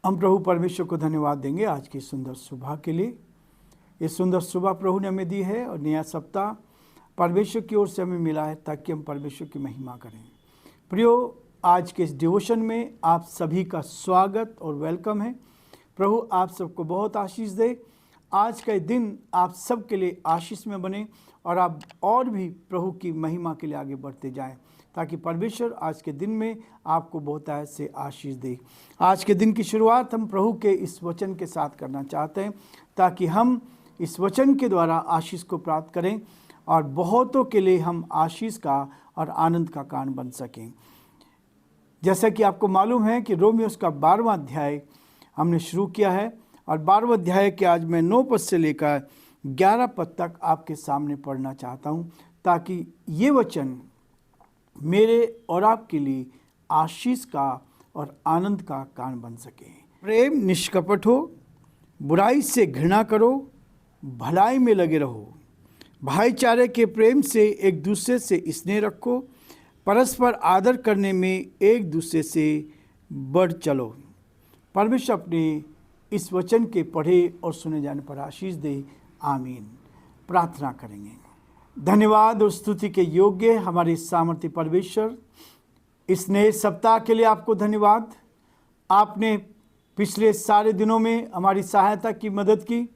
हम प्रभु परमेश्वर को धन्यवाद देंगे आज की सुंदर सुबह के लिए। ये सुंदर सुबह प्रभु ने हमें दी है और नया सप्ताह परमेश्वर की ओर से हमें मिला है ताकि हम परमेश्वर की महिमा करें। प्रियो, आज के इस डिवोशन में आप सभी का स्वागत और वेलकम है। प्रभु आप सबको बहुत आशीष दे। आज का दिन आप सब के लिए आशीष में बने और आप और भी प्रभु की महिमा के लिए आगे बढ़ते जाएं, ताकि परमेश्वर आज के दिन में आपको बहुत ऐसे आशीष दे। आज के दिन की शुरुआत हम प्रभु के इस वचन के साथ करना चाहते हैं, ताकि हम इस वचन के द्वारा आशीष को प्राप्त करें और बहुतों के लिए हम आशीष का और आनंद का कारण बन सकें। जैसा कि आपको मालूम है कि रोमियोस का 12वां अध्याय हमने शुरू किया है और 12वें अध्याय के आज मैं 9 पद से लेकर 11 पद तक आपके सामने पढ़ना चाहता हूँ, ताकि ये वचन मेरे और आपके लिए आशीष का और आनंद का कारण बन सके। प्रेम निष्कपट हो, बुराई से घृणा करो, भलाई में लगे रहो, भाईचारे के प्रेम से एक दूसरे से स्नेह रखो, परस्पर आदर करने में एक दूसरे से बढ़ चलो। परमेश्वर अपने इस वचन के पढ़े और सुने जाने पर आशीष दे। आमीन। प्रार्थना करेंगे। धन्यवाद और स्तुति के योग्य हमारे सामर्थ्य परमेश्वर, इस नए सप्ताह के लिए आपको धन्यवाद। आपने पिछले सारे दिनों में हमारी सहायता की, मदद की।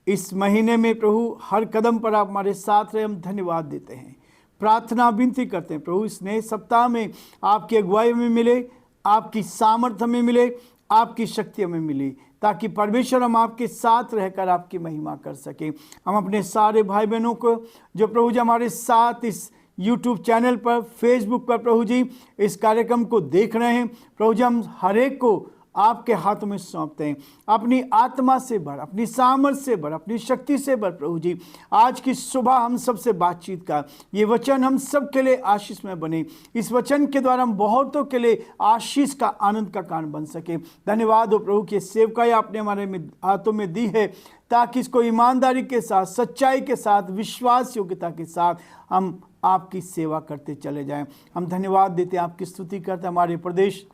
इस महीने में प्रभु हर कदम पर आप हमारे साथ रहे, हम धन्यवाद देते हैं। प्रार्थना विनती करते हैं प्रभु इस नए सप्ताह में आपकी अगुवाई में मिले, आपकी सामर्थ्य में मिले, आपकी शक्ति हमें मिली, ताकि परमेश्वर हम आपके साथ रहकर आपकी महिमा कर सकें। हम अपने सारे भाई बहनों को जो प्रभु जी हमारे साथ इस YouTube चैनल पर, फेसबुक पर प्रभु जी इस कार्यक्रम को देख रहे हैं, प्रभु जी हम हर एक को आपके हाथों में सौंपते हैं। अपनी आत्मा से भर, अपनी सामर्थ से भर, अपनी शक्ति से भर प्रभु जी। आज की सुबह हम सबसे बातचीत का ये वचन हम सब के लिए आशीष में बने। इस वचन के द्वारा हम बहुतों के लिए आशीष का, आनंद का कारण बन सके। धन्यवाद हो प्रभु की सेवकाई आपने हमारे हाथों में दी है, ताकि इसको ईमानदारी के साथ, सच्चाई के साथ, विश्वास योग्यता के साथ हम आपकी सेवा करते चले जाएं। हम धन्यवाद देते हैं, आपकी स्तुति करते हैं हमारे प्रदेश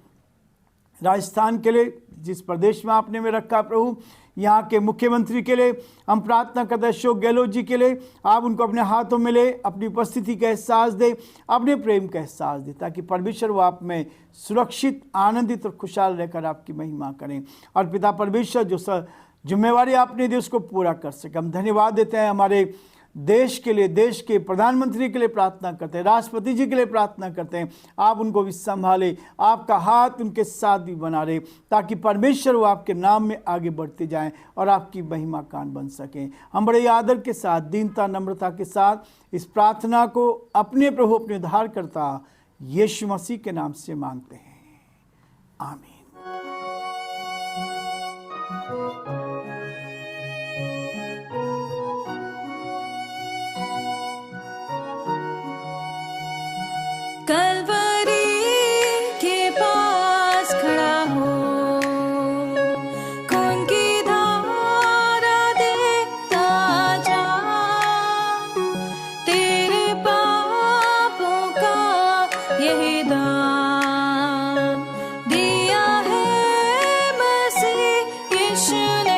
राजस्थान के लिए, जिस प्रदेश में आपने में रखा प्रभु, यहाँ के मुख्यमंत्री के लिए हम प्रार्थना करते हैं। अशोक गहलोत जी के लिए आप उनको अपने हाथों में ले, अपनी उपस्थिति का एहसास दे, अपने प्रेम का एहसास दे, ताकि परमेश्वर वो आप में सुरक्षित, आनंदित और खुशहाल रहकर आपकी महिमा करें। और पिता परमेश्वर जो जिम्मेवारी आपने दी उसको पूरा कर सके। हम धन्यवाद देते हैं हमारे देश के लिए, देश के प्रधानमंत्री के लिए प्रार्थना करते हैं, राष्ट्रपति जी के लिए प्रार्थना करते हैं। आप उनको भी संभाले, आपका हाथ उनके साथ भी बना रहे, ताकि परमेश्वर वो आपके नाम में आगे बढ़ते जाएं और आपकी महिमा कान बन सकें। हम बड़े आदर के साथ, दीनता, नम्रता के साथ इस प्रार्थना को अपने प्रभु, अपने उद्धारकर्ता यीशु मसीह के नाम से मांगते हैं। आमीन। कलवरी के पास खड़ा हो, खून की धारा देता जा, तेरे पापों का यही दाम दिया है मसीह यीशु ने।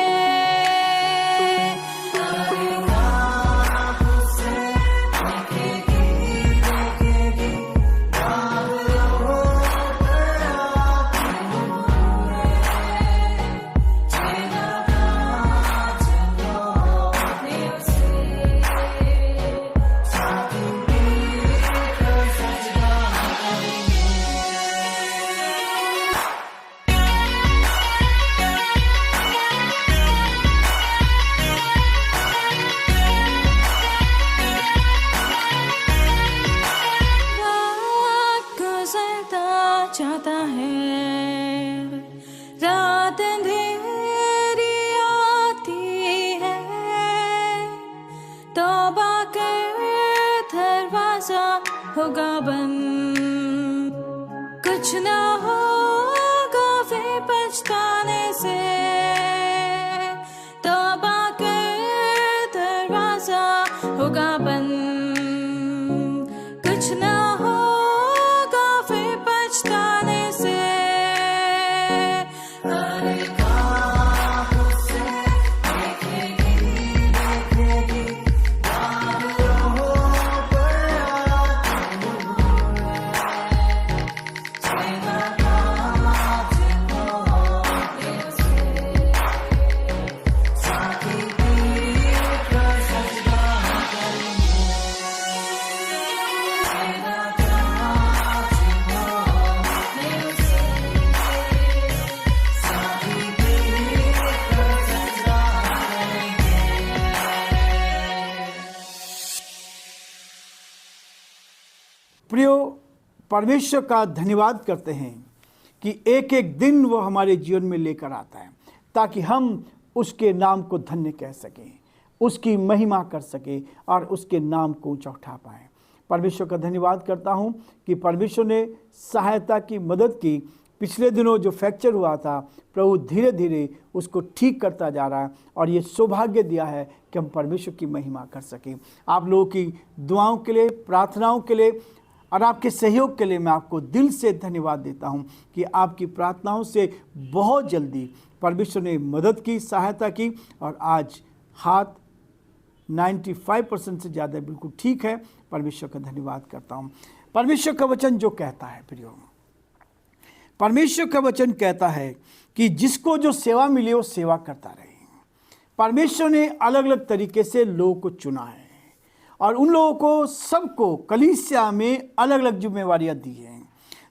चाहता है, रात अंधेरी आती है, तौबा कर दरवाजा होगा बंद, कुछ ना होगा फिर पछताने से, तौबा कर दरवाजा होगा बंद, कुछ ना होगा फिर पछताने से। परमेश्वर का धन्यवाद करते हैं कि एक एक दिन वो हमारे जीवन में लेकर आता है ताकि हम उसके नाम को धन्य कह सकें, उसकी महिमा कर सकें और उसके नाम को ऊंचा उठा पाएं। परमेश्वर का धन्यवाद करता हूं कि परमेश्वर ने सहायता की मदद की। पिछले दिनों जो फ्रैक्चर हुआ था, प्रभु धीरे धीरे उसको ठीक करता जा रहा है और ये सौभाग्य दिया है कि हम परमेश्वर की महिमा कर सकें। आप लोगों की दुआओं के लिए, प्रार्थनाओं के लिए और आपके सहयोग के लिए मैं आपको दिल से धन्यवाद देता हूं कि आपकी प्रार्थनाओं से बहुत जल्दी परमेश्वर ने मदद की, सहायता की और आज हाथ 95% से ज़्यादा बिल्कुल ठीक है। परमेश्वर का धन्यवाद करता हूँ। परमेश्वर का वचन जो कहता है प्रियो, परमेश्वर का वचन कहता है कि जिसको जो सेवा मिले वो सेवा करता रहे। परमेश्वर ने अलग अलग तरीके से लोगों को चुना है और उन लोगों को सबको कलीसिया में अलग अलग जिम्मेवारियां दी हैं।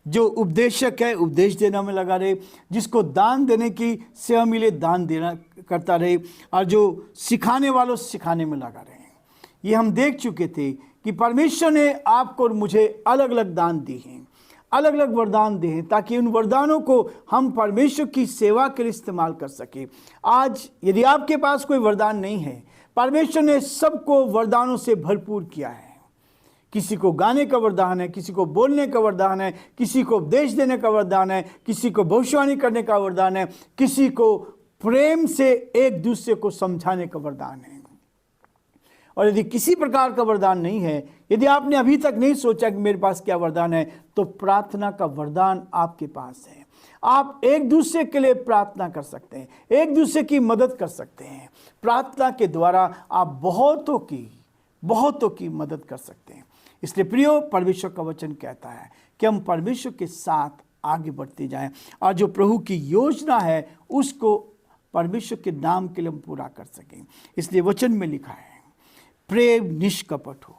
जो उपदेशक है उपदेश देना में लगा रहे, जिसको दान देने की सेवा मिले दान देना करता रहे और जो सिखाने वालों सिखाने में लगा रहे। ये हम देख चुके थे कि परमेश्वर ने आपको और मुझे अलग अलग दान दिए हैं, अलग अलग वरदान दिए हैं ताकि उन वरदानों को हम परमेश्वर की सेवा के लिए इस्तेमाल कर सके। आज यदि आपके पास कोई वरदान नहीं है, परमेश्वर ने सबको वरदानों से भरपूर किया है। किसी को गाने का वरदान है, किसी को बोलने का वरदान है, किसी को उपदेश देने का वरदान है, किसी को भविष्यवाणी करने का वरदान है, किसी को प्रेम से एक दूसरे को समझाने का वरदान है। और यदि किसी प्रकार का वरदान नहीं है, यदि आपने अभी तक नहीं सोचा कि मेरे पास क्या वरदान है, तो प्रार्थना का वरदान आपके पास है। आप एक दूसरे के लिए प्रार्थना कर सकते हैं, एक दूसरे की मदद कर सकते हैं। प्रार्थना के द्वारा आप बहुतों की मदद कर सकते हैं। इसलिए प्रियो, परमेश्वर का वचन कहता है कि हम परमेश्वर के साथ आगे बढ़ते जाएं और जो प्रभु की योजना है उसको परमेश्वर के नाम के लिए हम पूरा कर सकें। इसलिए वचन में लिखा है, प्रेम निष्कपट हो।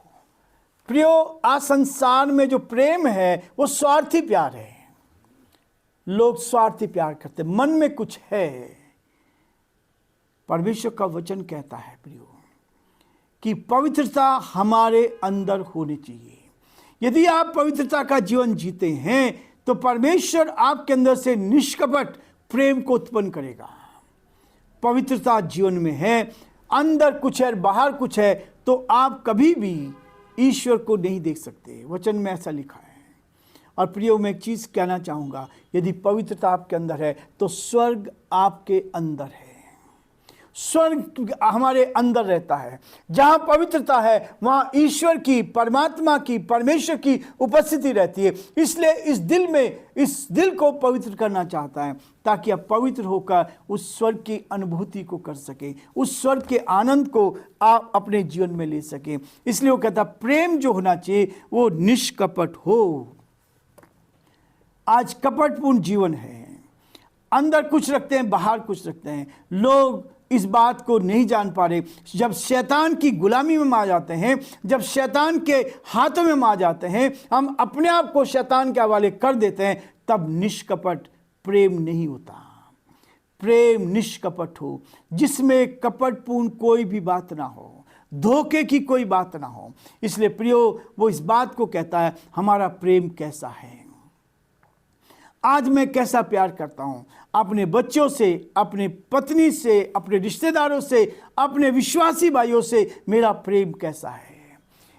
प्रियो, आज संसार में जो प्रेम है वो स्वार्थी प्यार है। लोग स्वार्थी प्यार करते, मन में कुछ है। परमेश्वर का वचन कहता है प्रियो कि पवित्रता हमारे अंदर होनी चाहिए। यदि आप पवित्रता का जीवन जीते हैं तो परमेश्वर आपके अंदर से निष्कपट प्रेम को उत्पन्न करेगा। पवित्रता जीवन में है, अंदर कुछ है बाहर कुछ है, तो आप कभी भी ईश्वर को नहीं देख सकते। वचन में ऐसा लिखा है। और प्रियो, मैं एक चीज़ कहना चाहूँगा, यदि पवित्रता आपके अंदर है तो स्वर्ग आपके अंदर है। स्वर्ग हमारे अंदर रहता है। जहाँ पवित्रता है वहाँ ईश्वर की, परमात्मा की, परमेश्वर की उपस्थिति रहती है। इसलिए इस दिल को पवित्र करना चाहता है ताकि आप पवित्र होकर उस स्वर्ग की अनुभूति को कर सकें, उस स्वर्ग के आनंद को आप अपने जीवन में ले सकें। इसलिए वो कहता प्रेम जो होना चाहिए वो निष्कपट हो। आज कपटपूर्ण जीवन है, अंदर कुछ रखते हैं बाहर कुछ रखते हैं। लोग इस बात को नहीं जान पा रहे। जब शैतान की गुलामी में आ जाते हैं, जब शैतान के हाथों में आ जाते हैं, हम अपने आप को शैतान के हवाले कर देते हैं, तब निष्कपट प्रेम नहीं होता। प्रेम निष्कपट हो, जिसमें कपटपूर्ण कोई भी बात ना हो, धोखे की कोई बात ना हो। इसलिए प्रियो, वो इस बात को कहता है हमारा प्रेम कैसा है। आज मैं कैसा प्यार करता हूँ अपने बच्चों से, अपने पत्नी से, अपने रिश्तेदारों से, अपने विश्वासी भाइयों से, मेरा प्रेम कैसा है।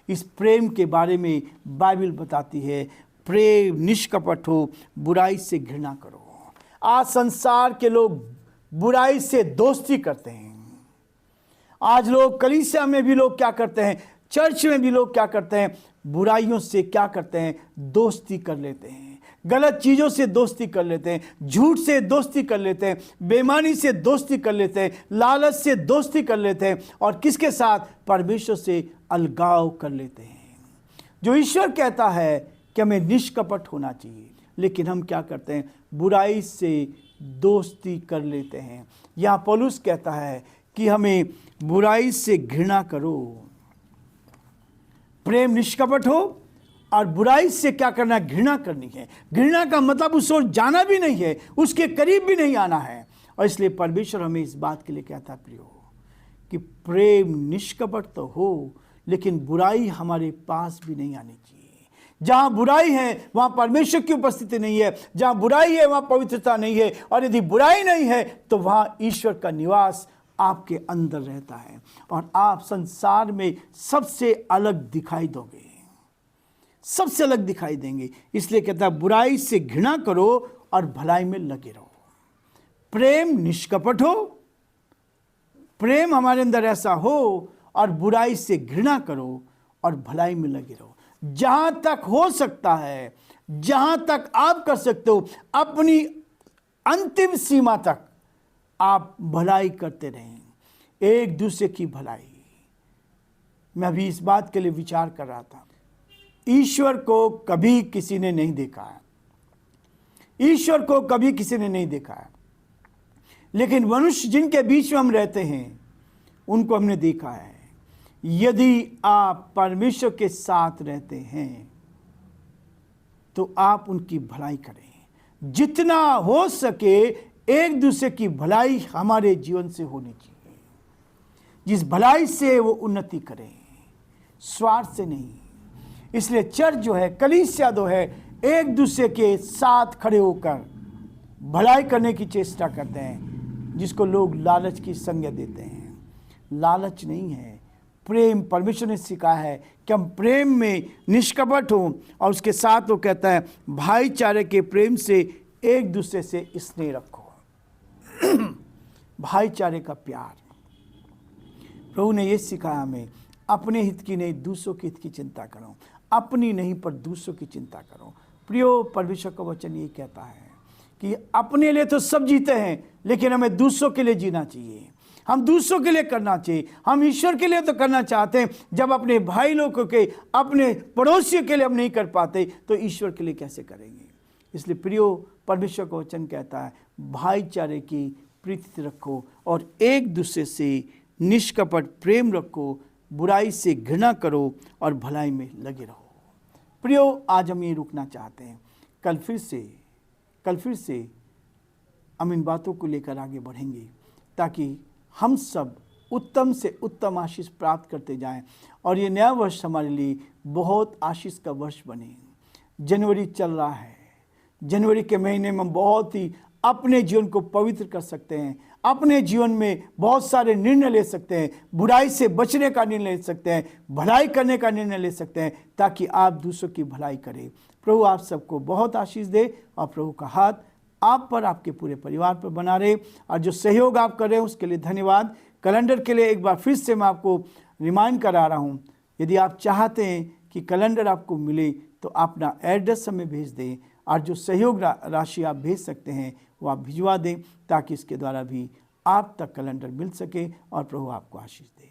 इस प्रेम के बारे में बाइबल बताती है, प्रेम निष्कपट हो, बुराई से घृणा करो। आज संसार के लोग बुराई से दोस्ती करते हैं। आज लोग कलीसिया में भी लोग क्या करते हैं, चर्च में भी लोग क्या करते हैं, बुराइयों से क्या करते हैं, दोस्ती कर लेते हैं। गलत चीज़ों से दोस्ती कर लेते हैं, झूठ से दोस्ती कर लेते हैं, बेईमानी से दोस्ती कर लेते हैं, लालच से दोस्ती कर लेते हैं और किसके साथ, परमेश्वर से अलगाव कर लेते हैं। जो ईश्वर कहता है कि हमें निष्कपट होना चाहिए, लेकिन हम क्या करते हैं, बुराई से दोस्ती कर लेते हैं। यहाँ पौलुस कहता है कि हमें बुराई से घृणा करो। प्रेम निष्कपट हो और बुराई से क्या करना, घृणा करनी है। घृणा का मतलब उस ओर जाना भी नहीं है, उसके करीब भी नहीं आना है। और इसलिए परमेश्वर हमें इस बात के लिए कहता है प्रियो कि प्रेम निष्कपट तो हो, लेकिन बुराई हमारे पास भी नहीं आनी चाहिए। जहां बुराई है वहां परमेश्वर की उपस्थिति नहीं है, जहां बुराई है वहां पवित्रता नहीं है, और यदि बुराई नहीं है तो वहां ईश्वर का निवास आपके अंदर रहता है और आप संसार में सबसे अलग दिखाई दोगे, सबसे अलग दिखाई देंगे। इसलिए कहता है बुराई से घृणा करो और भलाई में लगे रहो। प्रेम निष्कपट हो, प्रेम हमारे अंदर ऐसा हो, और बुराई से घृणा करो और भलाई में लगे रहो। जहां तक हो सकता है, जहां तक आप कर सकते हो, अपनी अंतिम सीमा तक आप भलाई करते रहें, एक दूसरे की भलाई। मैं अभी इस बात के लिए विचार कर रहा था, ईश्वर को कभी किसी ने नहीं देखा है, ईश्वर को कभी किसी ने नहीं देखा है, लेकिन मनुष्य जिनके बीच में हम रहते हैं उनको हमने देखा है। यदि आप परमेश्वर के साथ रहते हैं तो आप उनकी भलाई करें। जितना हो सके एक दूसरे की भलाई हमारे जीवन से होनी चाहिए, जिस भलाई से वो उन्नति करें, स्वार्थ से नहीं। इसलिए चर्च जो है, कलीसिया जो है, एक दूसरे के साथ खड़े होकर भलाई करने की चेष्टा करते हैं, जिसको लोग लालच की संज्ञा देते हैं। लालच नहीं है, प्रेम। परमेश्वर ने सिखाया है कि हम प्रेम में निष्कपट हों, और उसके साथ वो कहता है भाईचारे के प्रेम से एक दूसरे से स्नेह रखो। भाईचारे का प्यार। प्रभु ने ये सिखाया हमें, अपने हित की नहीं दूसरों के हित की चिंता करो, अपनी नहीं पर दूसरों की चिंता करो। प्रियो, परमेश्वर का वचन ये कहता है कि अपने लिए तो सब जीते हैं, लेकिन हमें दूसरों के लिए जीना चाहिए, हम दूसरों के लिए करना चाहिए। हम ईश्वर के लिए तो करना चाहते हैं, जब अपने भाई लोगों के, अपने पड़ोसियों के लिए हम नहीं कर पाते तो ईश्वर के लिए कैसे करेंगे। इसलिए प्रियो, परमेश्वर का वचन कहता है भाईचारे की प्रीति रखो और एक दूसरे से निष्कपट प्रेम रखो, बुराई से घृणा करो और भलाई में लगे रहो। प्रियो, आज हम ये रुकना चाहते हैं, कल फिर से हम इन बातों को लेकर आगे बढ़ेंगे, ताकि हम सब उत्तम से उत्तम आशीष प्राप्त करते जाएं और ये नया वर्ष हमारे लिए बहुत आशीष का वर्ष बने। जनवरी चल रहा है, जनवरी के महीने में हम बहुत ही अपने जीवन को पवित्र कर सकते हैं, अपने जीवन में बहुत सारे निर्णय ले सकते हैं, बुराई से बचने का निर्णय ले सकते हैं, भलाई करने का निर्णय ले सकते हैं, ताकि आप दूसरों की भलाई करें। प्रभु आप सबको बहुत आशीष दे और प्रभु का हाथ आप पर, आपके पूरे परिवार पर बना रहे। और जो सहयोग आप कर रहे हैं उसके लिए धन्यवाद। कैलेंडर के लिए एक बार फिर से मैं आपको रिमाइंड करा रहा हूँ, यदि आप चाहते हैं कि कैलेंडर आपको मिले तो अपना एड्रेस हमें भेज दें, और जो सहयोग राशि आप भेज सकते हैं वो आप भिजवा दें, ताकि इसके द्वारा भी आप तक कैलेंडर मिल सके और प्रभु आपको आशीष दे।